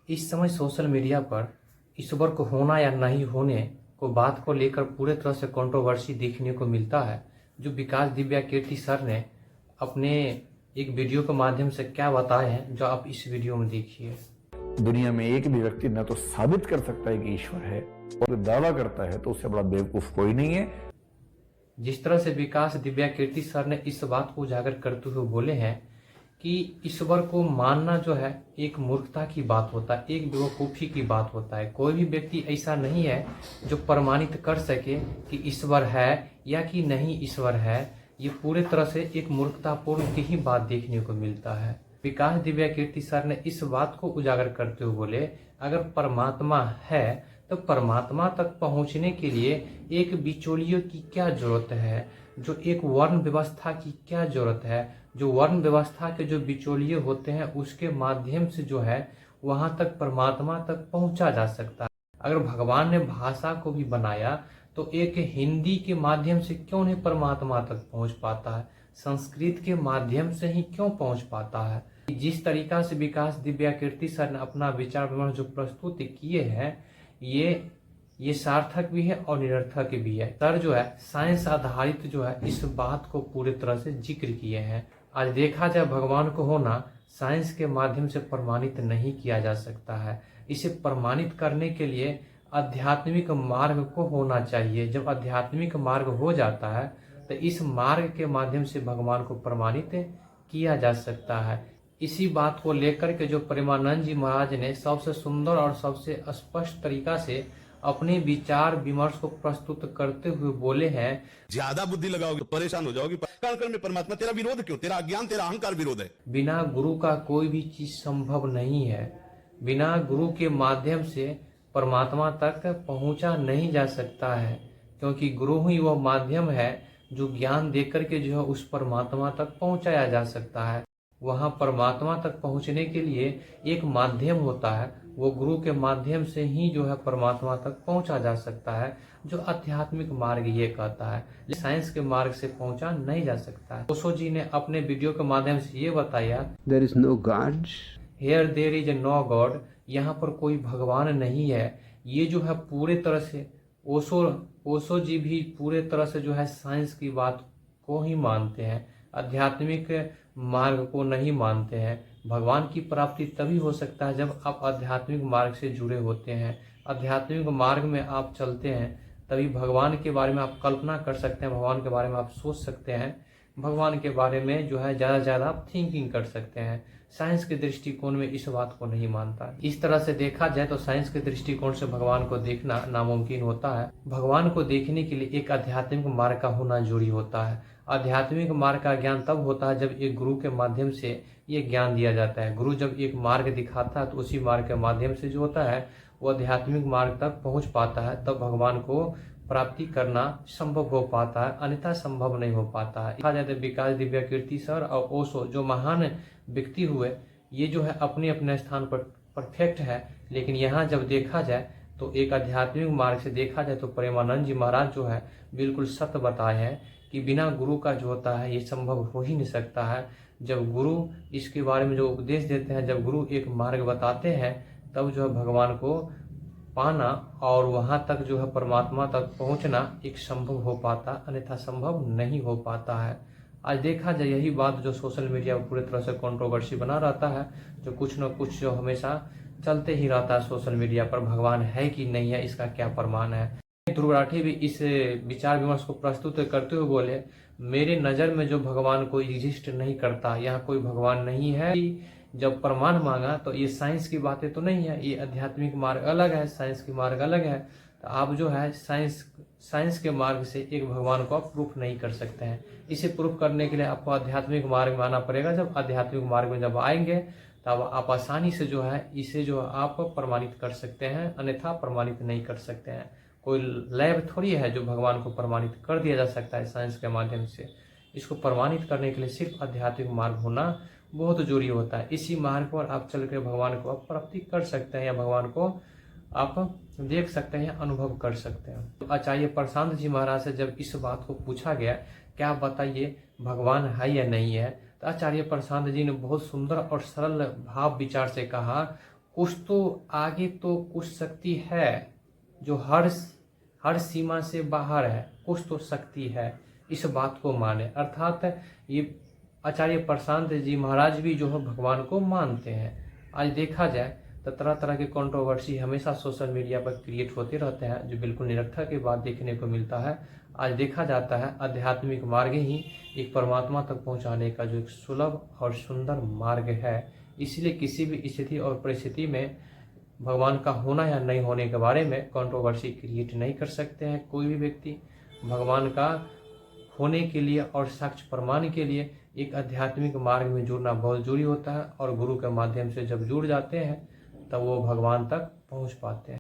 इस समय social media पर ईश्वर को होना या नहीं होने को बात को लेकर पूरे तरह से कंट्रोवर्सी देखने को मिलता है। जो विकास दिव्या कीर्ति सर ने अपने एक वीडियो के माध्यम से क्या बताए हैं, जो आप इस वीडियो में देखिए। दुनिया में एक भी व्यक्ति न तो साबित कर सकता है कि ईश्वर है, और दावा करता है तो उससे बड़ा बेवकूफ कोई नहीं है। जिस तरह से विकास दिव्या कीर्ति सर ने इस बात को उजागर करते हुए बोले हैं कि ईश्वर को मानना जो है एक मूर्खता की बात होता है, एक बेवकूफ़ी की बात होता है। कोई भी व्यक्ति ऐसा नहीं है जो प्रमाणित कर सके कि ईश्वर है या कि नहीं ईश्वर है। ये पूरे तरह से एक मूर्खतापूर्ण की ही बात देखने को मिलता है। विकास दिव्या कीर्ति सर ने इस बात को उजागर करते हुए बोले, अगर परमात्मा है तो परमात्मा तक पहुंचने के लिए एक बिचौलियों की क्या जरूरत है, जो एक वर्ण व्यवस्था की क्या जरूरत है। जो वर्ण व्यवस्था के जो बिचौलिए होते हैं उसके माध्यम से जो है वहां तक परमात्मा तक पहुंचा जा सकता है। अगर भगवान ने भाषा को भी बनाया तो एक हिंदी के माध्यम से क्यों नहीं परमात्मा तक पहुंच पाता है, संस्कृत के माध्यम से ही क्यों पहुंच पाता है। जिस तरीका से विकास दिव्या कीर्ति सर ने अपना विचार विमर्श जो प्रस्तुत किए हैं, ये सार्थक भी है और निरर्थक भी है। सर जो है साइंस आधारित जो है इस बात को पूरी तरह से जिक्र किए हैं। आज देखा जाए भगवान को होना साइंस के माध्यम से प्रमाणित नहीं किया जा सकता है। इसे प्रमाणित करने के लिए आध्यात्मिक मार्ग को होना चाहिए। जब आध्यात्मिक मार्ग हो जाता है तो इस मार्ग के माध्यम से भगवान को प्रमाणित किया जा सकता है। इसी बात को लेकर के जो प्रेमानंद जी महाराज ने सबसे सुंदर और सबसे स्पष्ट तरीका से अपने विचार विमर्श को प्रस्तुत करते हुए बोले हैं, ज्यादा बुद्धि लगाओगे तो परेशान हो जाओगे। कारण में परमात्मा तेरा विरोध क्यों? तेरा अज्ञान, तेरा अहंकार विरोध है। बिना गुरु का कोई भी चीज संभव नहीं है। बिना गुरु के माध्यम से परमात्मा तक पहुंचा नहीं जा सकता है, क्योंकि गुरु ही वह माध्यम है जो ज्ञान देकर के जो है उस परमात्मा तक पहुंचाया जा सकता है। वहां परमात्मा तक पहुंचने के लिए एक माध्यम होता है, वो गुरु के माध्यम से ही जो है परमात्मा तक पहुंचा जा सकता है, जो आध्यात्मिक मार्ग ये कहता है। साइंस के मार्ग से पहुंचा नहीं जा सकता है। ओशो जी ने अपने वीडियो के माध्यम से ये बताया, there is no god here there is no god, यहाँ पर कोई भगवान नहीं है। ये जो है पूरे तरह से ओशो जी भी पूरे तरह से जो है साइंस की बात को ही मानते हैं, आध्यात्मिक मार्ग को नहीं मानते हैं। भगवान की प्राप्ति तभी हो सकता है जब आप आध्यात्मिक मार्ग से जुड़े होते हैं, आध्यात्मिक मार्ग में आप चलते हैं, तभी भगवान के बारे में आप कल्पना कर सकते हैं, भगवान के बारे में आप सोच सकते हैं, भगवान के बारे में जो है ज़्यादा से ज़्यादा आप थिंकिंग कर सकते हैं। साइंस के दृष्टिकोण में इस बात को नहीं मानता। इस तरह से देखा जाए तो साइंस के दृष्टिकोण से भगवान को देखना नामुमकिन होता है। भगवान को देखने के लिए एक आध्यात्मिक मार्ग का होना जरूरी होता है। आध्यात्मिक मार्ग का ज्ञान तब होता है जब एक गुरु के माध्यम से ये ज्ञान दिया जाता है। गुरु जब एक मार्ग दिखाता है तो उसी मार्ग के माध्यम से जो होता है वो आध्यात्मिक मार्ग तक पहुंच पाता है, तब भगवान को प्राप्ति करना संभव हो पाता है, अन्यथा संभव नहीं हो पाता है। देखा जाए तो विकास दिव्या कीर्ति सर और ओशो जो महान व्यक्ति हुए, ये जो है अपने अपने स्थान पर परफेक्ट है। लेकिन यहाँ जब देखा जाए तो एक आध्यात्मिक मार्ग से देखा जाए तो प्रेमानंद जी महाराज जो है बिल्कुल सत्य बताए हैं कि बिना गुरु का जो होता है ये संभव हो ही नहीं सकता है। जब गुरु इसके बारे में जो उपदेश देते हैं, जब गुरु एक मार्ग बताते हैं, तब जो है भगवान को पाना और वहां तक जो है परमात्मा तक पहुंचना एक संभव हो पाता, अन्यथा संभव नहीं हो पाता है। आज देखा जाए यही बात जो सोशल मीडिया पर पूरी तरह से कंट्रोवर्सी बना रहता है, जो कुछ न कुछ जो हमेशा चलते ही रहता है सोशल मीडिया पर, भगवान है कि नहीं है इसका क्या प्रमाण है। ध्रुव राठी भी इस विचार विमर्श को प्रस्तुत करते हुए बोले, मेरे नज़र में जो भगवान कोई एग्जिस्ट नहीं करता, यहाँ कोई भगवान नहीं है। जब प्रमाण मांगा तो ये साइंस की बातें तो नहीं है, ये आध्यात्मिक मार्ग अलग है, साइंस की मार्ग अलग है। तो आप जो है साइंस के मार्ग से एक भगवान को आप प्रूफ नहीं कर सकते हैं। इसे प्रूफ करने के लिए आपको आध्यात्मिक मार्ग में आना पड़ेगा। जब आध्यात्मिक मार्ग में जब आएंगे तब आप आसानी से जो है इसे जो आप प्रमाणित कर सकते हैं, अन्यथा प्रमाणित नहीं कर सकते हैं। कोई लैब थोड़ी है जो भगवान को प्रमाणित कर दिया जा सकता है साइंस के माध्यम से। इसको प्रमाणित करने के लिए सिर्फ आध्यात्मिक मार्ग होना बहुत जरूरी होता है। इसी मार्ग पर आप चल कर भगवान को आप प्राप्ति कर सकते हैं या भगवान को आप देख सकते हैं, अनुभव कर सकते हैं। तो आचार्य प्रशांत जी महाराज से जब इस बात को पूछा गया, क्या बताइए भगवान है या नहीं है, तो आचार्य प्रशांत जी ने बहुत सुंदर और सरल भाव विचार से कहा, कुछ तो आगे तो कुछ शक्ति है जो हर सीमा से बाहर है, कुछ तो शक्ति है, इस बात को माने। अर्थात ये आचार्य प्रशांत जी महाराज भी जो है भगवान को मानते हैं। आज देखा जाए तो तरह तरह के कंट्रोवर्सी हमेशा सोशल मीडिया पर क्रिएट होते रहते हैं, जो बिल्कुल निरर्थक की बात देखने को मिलता है। आज देखा जाता है आध्यात्मिक मार्ग ही एक परमात्मा तक पहुंचाने का जो एक सुलभ और सुंदर मार्ग है। इसलिए किसी भी स्थिति और परिस्थिति में भगवान का होना या नहीं होने के बारे में कंट्रोवर्सी क्रिएट नहीं कर सकते हैं कोई भी व्यक्ति। भगवान का होने के लिए और साक्ष्य प्रमाण के लिए एक आध्यात्मिक मार्ग में जुड़ना बहुत जरूरी होता है, और गुरु के माध्यम से जब जुड़ जाते हैं तब वो भगवान तक पहुंच पाते हैं।